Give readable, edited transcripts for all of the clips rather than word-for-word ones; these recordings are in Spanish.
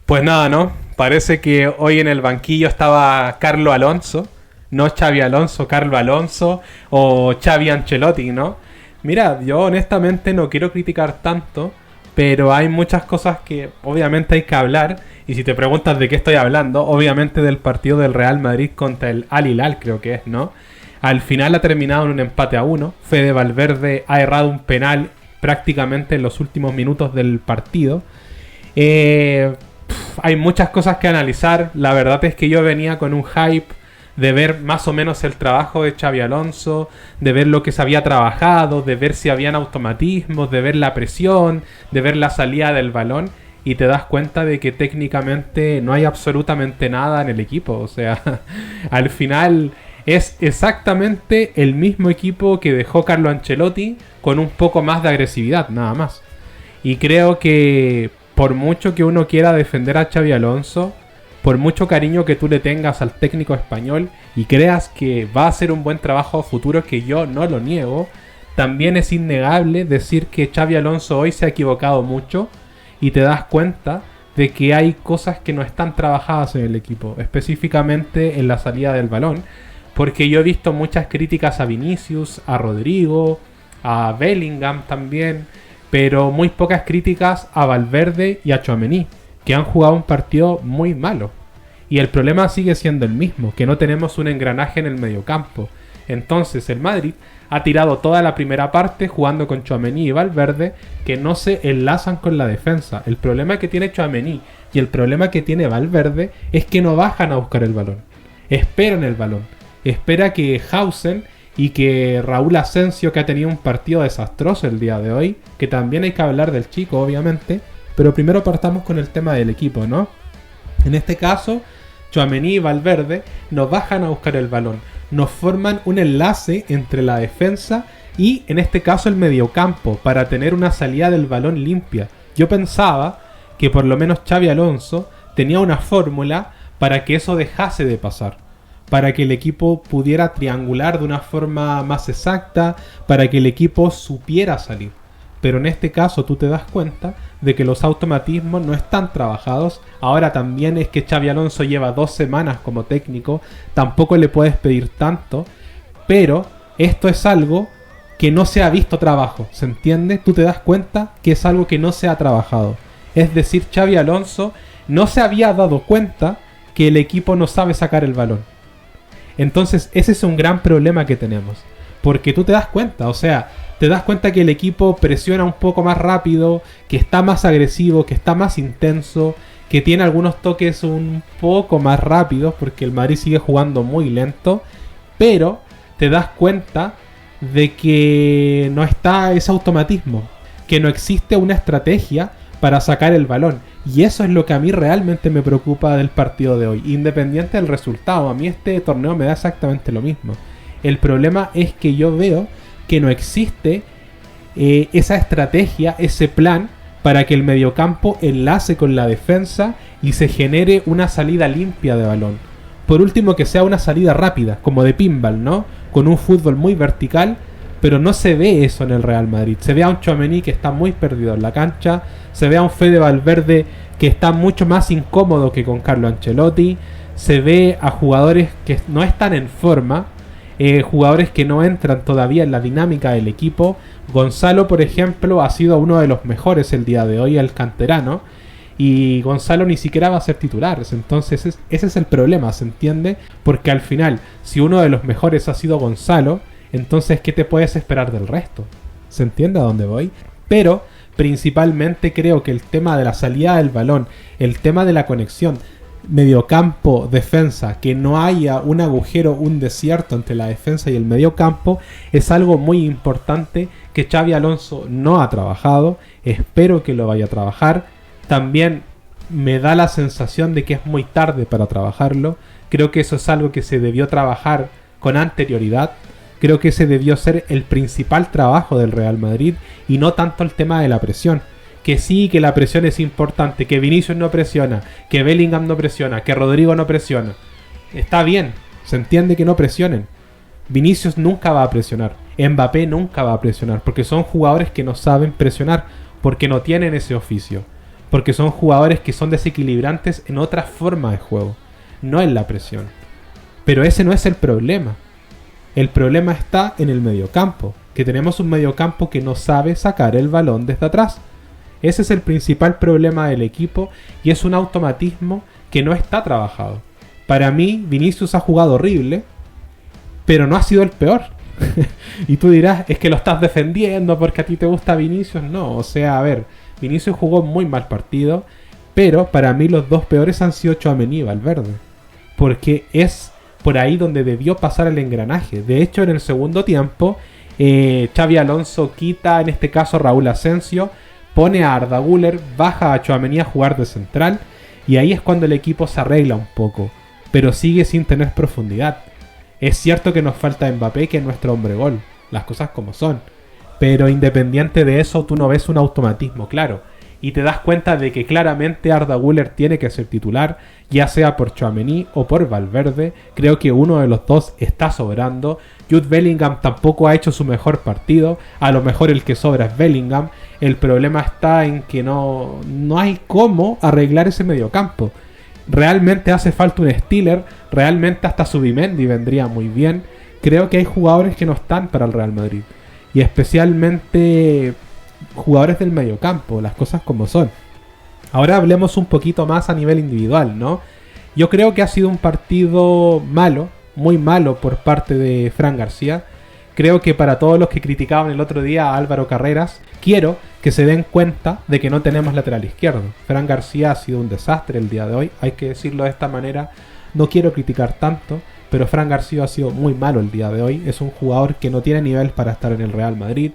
Pues nada, ¿no? Parece que hoy en el banquillo estaba Carlo Alonso, no Xavi Alonso, Carlo Alonso o Xavi Ancelotti, ¿no? Mira, yo honestamente no quiero criticar tanto, pero hay muchas cosas que obviamente hay que hablar. Y si te preguntas de qué estoy hablando, obviamente del partido del Real Madrid contra el Al Hilal, creo que es, ¿no? Al final ha terminado en un empate a uno. Fede Valverde ha errado un penal prácticamente en los últimos minutos del partido. Hay muchas cosas que analizar. La verdad es que yo venía con un hype de ver más o menos el trabajo de Xavi Alonso, de ver lo que se había trabajado, de ver si habían automatismos, de ver la presión, de ver la salida del balón, y te das cuenta de que técnicamente no hay absolutamente nada en el equipo. O sea, al final es exactamente el mismo equipo que dejó Carlo Ancelotti, con un poco más de agresividad, nada más. Y creo que por mucho que uno quiera defender a Xavi Alonso, por mucho cariño que tú le tengas al técnico español y creas que va a hacer un buen trabajo a futuro, que yo no lo niego, también es innegable decir que Xavi Alonso hoy se ha equivocado mucho, y te das cuenta de que hay cosas que no están trabajadas en el equipo, específicamente en la salida del balón, porque yo he visto muchas críticas a Vinicius, a Rodrigo, a Bellingham también, pero muy pocas críticas a Valverde y a Tchouaméni, que han jugado un partido muy malo. Y el problema sigue siendo el mismo, que no tenemos un engranaje en el mediocampo. Entonces el Madrid ha tirado toda la primera parte jugando con Tchouaméni y Valverde, que no se enlazan con la defensa. El problema que tiene Tchouaméni y el problema que tiene Valverde es que no bajan a buscar el balón. Esperan el balón. Espera que Hausen y que Raúl Asensio, que ha tenido un partido desastroso el día de hoy, que también hay que hablar del chico, obviamente, pero primero partamos con el tema del equipo, ¿no? En este caso, Tchouaméni y Valverde nos bajan a buscar el balón, nos forman un enlace entre la defensa y, en este caso, el mediocampo, para tener una salida del balón limpia. Yo pensaba que por lo menos Xavi Alonso tenía una fórmula para que eso dejase de pasar, para que el equipo pudiera triangular de una forma más exacta, para que el equipo supiera salir. Pero en este caso tú te das cuenta de que los automatismos no están trabajados. Ahora también es que Xavi Alonso lleva 2 semanas como técnico, tampoco le puedes pedir tanto, pero esto es algo que no se ha visto trabajo, ¿se entiende? Tú te das cuenta que es algo que no se ha trabajado. Es decir, Xavi Alonso no se había dado cuenta que el equipo no sabe sacar el balón. Entonces ese es un gran problema que tenemos, porque tú te das cuenta, o sea, te das cuenta que el equipo presiona un poco más rápido, que está más agresivo, que está más intenso, que tiene algunos toques un poco más rápidos, porque el Madrid sigue jugando muy lento, pero te das cuenta de que no está ese automatismo, que no existe una estrategia para sacar el balón. Y eso es lo que a mí realmente me preocupa del partido de hoy, independiente del resultado. A mí este torneo me da exactamente lo mismo. El problema es que yo veo que no existe esa estrategia, ese plan para que el mediocampo enlace con la defensa y se genere una salida limpia de balón. Por último, que sea una salida rápida, como de pinball, ¿no? Con un fútbol muy vertical, pero no se ve eso en el Real Madrid. Se ve a un Tchouaméni que está muy perdido en la cancha, se ve a un Fede Valverde que está mucho más incómodo que con Carlo Ancelotti, se ve a jugadores que no están en forma, jugadores que no entran todavía en la dinámica del equipo. Gonzalo, por ejemplo, ha sido uno de los mejores el día de hoy, el canterano, y Gonzalo ni siquiera va a ser titular. Entonces ese es el problema, ¿se entiende? Porque al final, si uno de los mejores ha sido Gonzalo, entonces ¿qué te puedes esperar del resto? ¿Se entiende a dónde voy? Pero principalmente creo que el tema de la salida del balón, el tema de la conexión mediocampo, defensa, que no haya un agujero, un desierto entre la defensa y el mediocampo, es algo muy importante que Xavi Alonso no ha trabajado. Espero que lo vaya a trabajar. También me da la sensación de que es muy tarde para trabajarlo. Creo que eso es algo que se debió trabajar con anterioridad. Creo que ese debió ser el principal trabajo del Real Madrid y no tanto el tema de la presión. Que sí, que la presión es importante, que Vinicius no presiona, que Bellingham no presiona, que Rodrigo no presiona. Está bien, se entiende que no presionen. Vinicius nunca va a presionar, Mbappé nunca va a presionar, porque son jugadores que no saben presionar, porque no tienen ese oficio. porque son jugadores que son desequilibrantes en otras formas de juego, no en la presión. Pero ese no es el problema. El problema está en el mediocampo, que tenemos un mediocampo que no sabe sacar el balón desde atrás. Ese es el principal problema del equipo y es un automatismo que no está trabajado. Para mí, Vinicius ha jugado horrible, pero no ha sido el peor. Y tú dirás, es que lo estás defendiendo porque a ti te gusta Vinicius. No, o sea, a ver, Vinicius jugó muy mal partido, pero para mí los dos peores han sido Tchouaméni y Valverde, porque es por ahí donde debió pasar el engranaje. De hecho, en el segundo tiempo, Xabi Alonso quita, en este caso, Raúl Asensio, pone a Arda Güler, baja a Tchouaméni a jugar de central, y ahí es cuando el equipo se arregla un poco, pero sigue sin tener profundidad. Es cierto que nos falta Mbappé, que es nuestro hombre gol, las cosas como son, pero independiente de eso, tú no ves un automatismo claro, y te das cuenta de que claramente Arda Güler tiene que ser titular, ya sea por Tchouaméni o por Valverde. Creo que uno de los dos está sobrando. Jude Bellingham tampoco ha hecho su mejor partido, a lo mejor el que sobra es Bellingham. El problema está en que no hay cómo arreglar ese mediocampo. Realmente hace falta un Stiller, realmente hasta Zubimendi vendría muy bien. Creo que hay jugadores que no están para el Real Madrid, y especialmente jugadores del mediocampo, las cosas como son. Ahora hablemos un poquito más a nivel individual, ¿no? Yo creo que ha sido un partido malo, muy malo por parte de Fran García. Creo que para todos los que criticaban el otro día a Álvaro Carreras, quiero que se den cuenta de que no tenemos lateral izquierdo. Fran García ha sido un desastre el día de hoy, hay que decirlo de esta manera. No quiero criticar tanto, pero Fran García ha sido muy malo el día de hoy. Es un jugador que no tiene nivel para estar en el Real Madrid.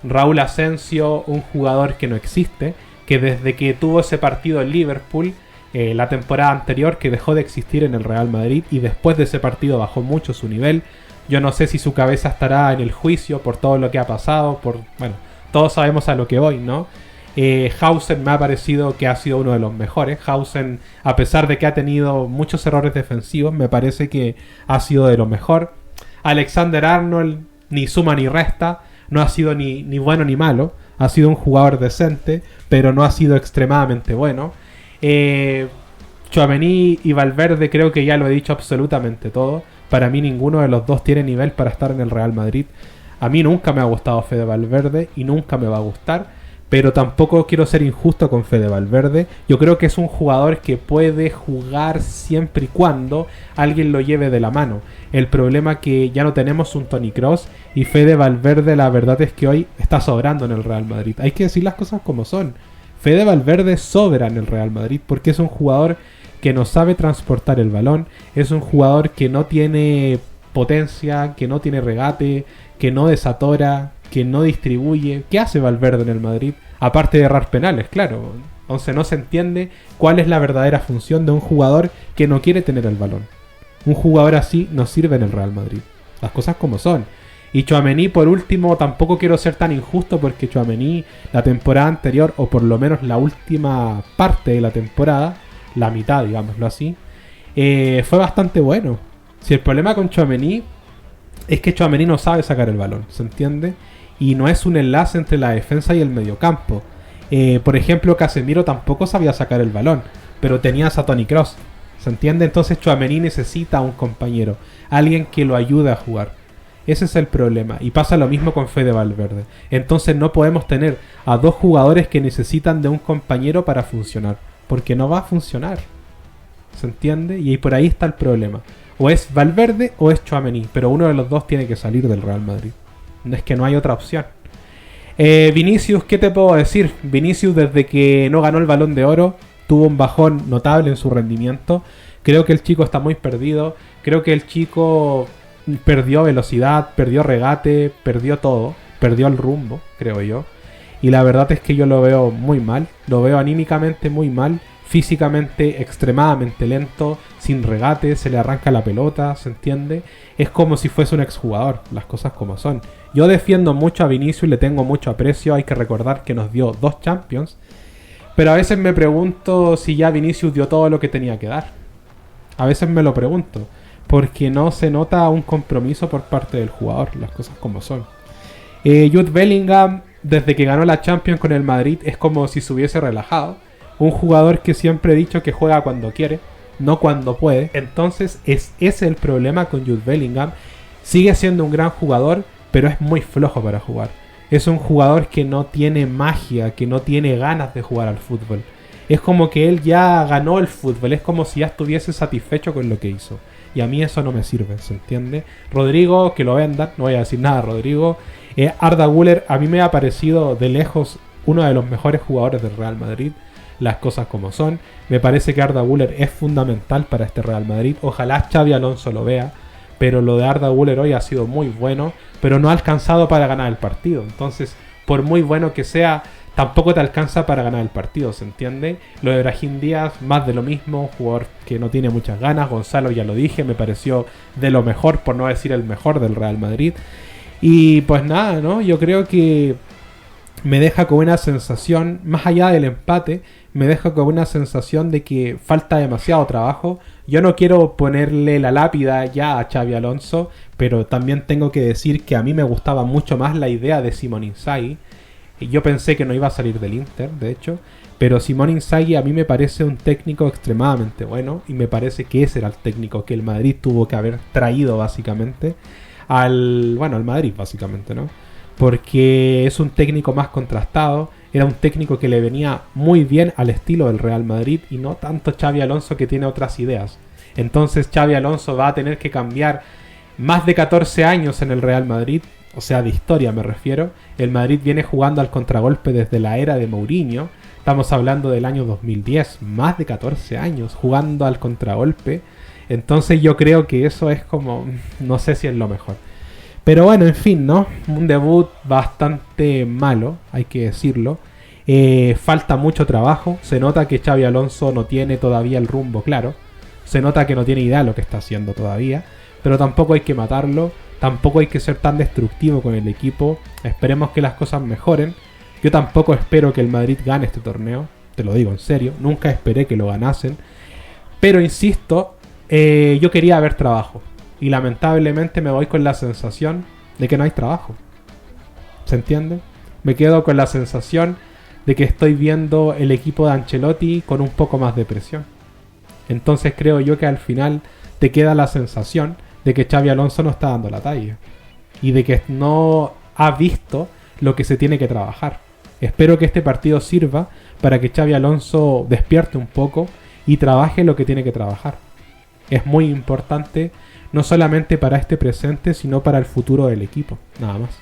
Raúl Asensio, un jugador que no existe, que desde que tuvo ese partido en Liverpool, la temporada anterior, que dejó de existir en el Real Madrid, y después de ese partido bajó mucho su nivel. Yo no sé si su cabeza estará en el juicio por todo lo que ha pasado, bueno, todos sabemos a lo que voy, ¿no? Hausen me ha parecido que ha sido uno de los mejores. Hausen, a pesar de que ha tenido muchos errores defensivos, me parece que ha sido de lo mejor. Alexander Arnold, ni suma ni resta, no ha sido ni bueno ni malo. Ha sido un jugador decente, pero no ha sido extremadamente bueno. Tchouaméni y Valverde, creo que ya lo he dicho absolutamente todo. Para mí ninguno de los dos tiene nivel para estar en el Real Madrid. A mí nunca me ha gustado Fede Valverde y nunca me va a gustar, pero tampoco quiero ser injusto con Fede Valverde. Yo creo que es un jugador que puede jugar siempre y cuando alguien lo lleve de la mano. El problema es que ya no tenemos un Toni Kroos, y Fede Valverde, la verdad es que hoy está sobrando en el Real Madrid. Hay que decir las cosas como son. Fede Valverde sobra en el Real Madrid porque es un jugador que no sabe transportar el balón, es un jugador que no tiene potencia, que no tiene regate, que no desatora, que no distribuye. ¿Qué hace Valverde en el Madrid? Aparte de errar penales, claro. Entonces no se entiende cuál es la verdadera función de un jugador que no quiere tener el balón. Un jugador así no sirve en el Real Madrid. Las cosas como son. Y Tchouaméni, por último, tampoco quiero ser tan injusto, porque Tchouaméni la temporada anterior, o por lo menos la última parte de la temporada, la mitad, digámoslo así, fue bastante bueno. Si el problema con Tchouaméni es que Tchouaméni no sabe sacar el balón, ¿se entiende? Y no es un enlace entre la defensa y el mediocampo. Por ejemplo, Casemiro tampoco sabía sacar el balón, pero tenías a Toni Kroos, ¿se entiende? Entonces Tchouaméni necesita a un compañero, alguien que lo ayude a jugar. Ese es el problema, y pasa lo mismo con Fede Valverde. Entonces no podemos tener a dos jugadores que necesitan de un compañero para funcionar, porque no va a funcionar, ¿se entiende? Y por ahí está el problema. O es Valverde o es Tchouaméni, pero uno de los dos tiene que salir del Real Madrid. Es que no hay otra opción. Vinicius, ¿qué te puedo decir? Vinicius, desde que no ganó el Balón de Oro, tuvo un bajón notable en su rendimiento. Creo que el chico está muy perdido. Creo que el chico perdió velocidad, perdió regate, perdió todo. Perdió el rumbo, creo yo. Y la verdad es que yo lo veo muy mal. Lo veo anímicamente muy mal. Físicamente extremadamente lento, sin regate, se le arranca la pelota, ¿se entiende? Es como si fuese un exjugador, las cosas como son. Yo defiendo mucho a Vinicius y le tengo mucho aprecio. Hay que recordar que nos dio 2 Champions, pero a veces me pregunto si ya Vinicius dio todo lo que tenía que dar. A veces me lo pregunto, porque no se nota un compromiso por parte del jugador, las cosas como son. Jude Bellingham, desde que ganó la Champions con el Madrid, es como si se hubiese relajado. Un jugador que siempre he dicho que juega cuando quiere, no cuando puede. Entonces ese es el problema con Jude Bellingham. Sigue siendo un gran jugador, pero es muy flojo para jugar. Es un jugador que no tiene magia, que no tiene ganas de jugar al fútbol. Es como que él ya ganó el fútbol, es como si ya estuviese satisfecho con lo que hizo. Y a mí eso no me sirve, ¿se entiende? Rodrigo, que lo vendan, no voy a decir nada, Rodrigo. Arda Güler a mí me ha parecido de lejos uno de los mejores jugadores del Real Madrid. Las cosas como son. Me parece que Arda Güler es fundamental para este Real Madrid. Ojalá Xabi Alonso lo vea. Pero lo de Arda Güler hoy ha sido muy bueno, pero no ha alcanzado para ganar el partido. Entonces, por muy bueno que sea, tampoco te alcanza para ganar el partido, ¿se entiende? Lo de Brahim Díaz, más de lo mismo, jugador que no tiene muchas ganas. Gonzalo, ya lo dije, me pareció de lo mejor, por no decir el mejor del Real Madrid. Y pues nada, ¿no? Yo creo que me deja con una sensación, más allá del empate, me deja con una sensación de que falta demasiado trabajo. Yo no quiero ponerle la lápida ya a Xabi Alonso, pero también tengo que decir que a mí me gustaba mucho más la idea de Simone Inzaghi. Yo pensé que no iba a salir del Inter, de hecho, pero Simone Inzaghi a mí me parece un técnico extremadamente bueno, y me parece que ese era el técnico que el Madrid tuvo que haber traído básicamente al Madrid básicamente, ¿no? Porque es un técnico más contrastado, era un técnico que le venía muy bien al estilo del Real Madrid y no tanto Xabi Alonso, que tiene otras ideas. Entonces Xabi Alonso va a tener que cambiar más de 14 años en el Real Madrid, o sea, de historia me refiero. El Madrid viene jugando al contragolpe desde la era de Mourinho, estamos hablando del año 2010, más de 14 años jugando al contragolpe. Entonces yo creo que eso es como, no sé si es lo mejor. Pero bueno, en fin, ¿no? Un debut bastante malo, hay que decirlo. Falta mucho trabajo. Se nota que Xabi Alonso no tiene todavía el rumbo claro. Se nota que no tiene idea de lo que está haciendo todavía. Pero tampoco hay que matarlo. Tampoco hay que ser tan destructivo con el equipo. Esperemos que las cosas mejoren. Yo tampoco espero que el Madrid gane este torneo. Te lo digo en serio. Nunca esperé que lo ganasen. Pero insisto, yo quería ver trabajo. Y lamentablemente me voy con la sensación de que no hay trabajo. ¿Se entiende? Me quedo con la sensación de que estoy viendo el equipo de Ancelotti con un poco más de presión. Entonces creo yo que al final te queda la sensación de que Xabi Alonso no está dando la talla. Y de que no ha visto lo que se tiene que trabajar. Espero que este partido sirva para que Xabi Alonso despierte un poco y trabaje lo que tiene que trabajar. Es muy importante, no solamente para este presente, sino para el futuro del equipo, nada más.